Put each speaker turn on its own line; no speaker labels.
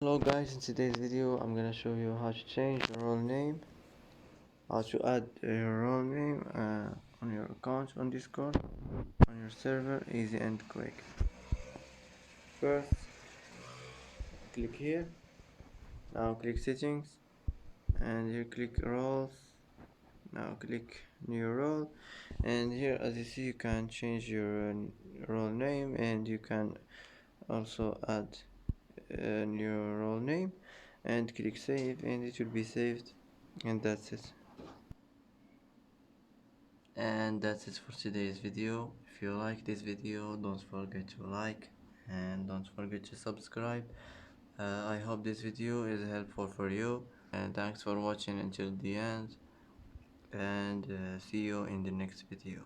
Hello guys, in today's video I'm gonna show you how to change your role name, how to add your role name on your account on Discord, on your server, easy and quick. First, click here, now click settings, and here click roles, now click new role, and here as you see you can change your role name, and you can also add a new role name, and click save, and it will be saved, and that's it. And that's it for today's video. If you like this video, don't forget to like and don't forget to subscribe. I hope this video is helpful for you, and thanks for watching until the end, and see you in the next video.